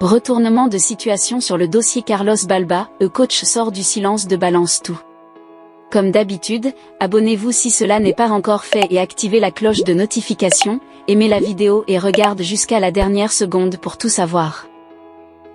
Retournement de situation sur le dossier Carlos Balba, le coach sort du silence de Balance Tout. Comme d'habitude, abonnez-vous si cela n'est pas encore fait et activez la cloche de notification, aimez la vidéo et regarde jusqu'à la dernière seconde pour tout savoir.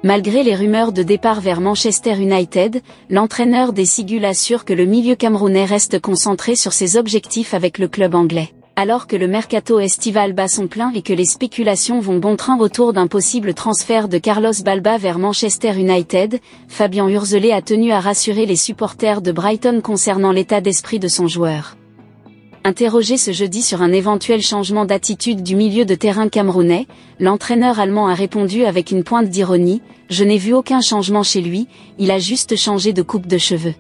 Malgré les rumeurs de départ vers Manchester United, l'entraîneur des Cigules assure que le milieu camerounais reste concentré sur ses objectifs avec le club anglais. Alors que le mercato estival bat son plein et que les spéculations vont bon train autour d'un possible transfert de Carlos Balba vers Manchester United, Fabien Urzelé a tenu à rassurer les supporters de Brighton concernant l'état d'esprit de son joueur. Interrogé ce jeudi sur un éventuel changement d'attitude du milieu de terrain camerounais, l'entraîneur allemand a répondu avec une pointe d'ironie « Je n'ai vu aucun changement chez lui, il a juste changé de coupe de cheveux.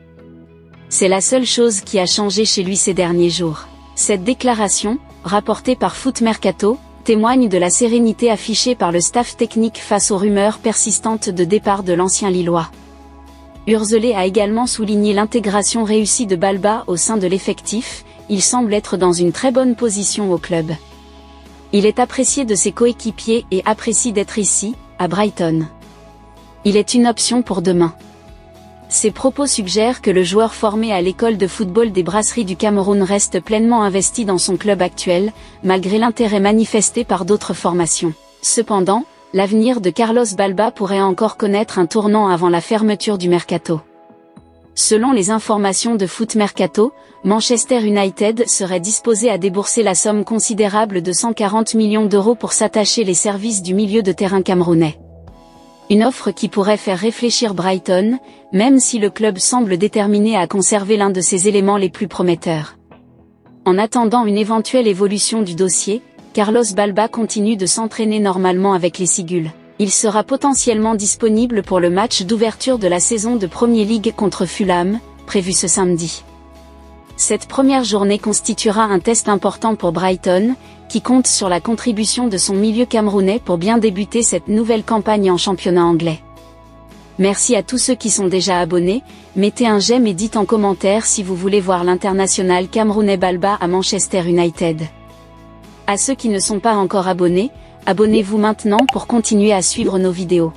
C'est la seule chose qui a changé chez lui ces derniers jours ». Cette déclaration, rapportée par Foot Mercato, témoigne de la sérénité affichée par le staff technique face aux rumeurs persistantes de départ de l'ancien Lillois. Urzelé a également souligné l'intégration réussie de Balba au sein de l'effectif, il semble être dans une très bonne position au club. Il est apprécié de ses coéquipiers et apprécie d'être ici, à Brighton. Il est une option pour demain. Ces propos suggèrent que le joueur formé à l'école de football des Brasseries du Cameroun reste pleinement investi dans son club actuel, malgré l'intérêt manifesté par d'autres formations. Cependant, l'avenir de Carlos Balba pourrait encore connaître un tournant avant la fermeture du mercato. Selon les informations de Foot Mercato, Manchester United serait disposé à débourser la somme considérable de 140 millions d'euros pour s'attacher les services du milieu de terrain camerounais. Une offre qui pourrait faire réfléchir Brighton, même si le club semble déterminé à conserver l'un de ses éléments les plus prometteurs. En attendant une éventuelle évolution du dossier, Carlos Balba continue de s'entraîner normalement avec les Cigules. Il sera potentiellement disponible pour le match d'ouverture de la saison de Premier League contre Fulham, prévu ce samedi. Cette première journée constituera un test important pour Brighton, qui compte sur la contribution de son milieu camerounais pour bien débuter cette nouvelle campagne en championnat anglais. Merci à tous ceux qui sont déjà abonnés, mettez un j'aime et dites en commentaire si vous voulez voir l'international camerounais Balba à Manchester United. À ceux qui ne sont pas encore abonnés, abonnez-vous maintenant pour continuer à suivre nos vidéos.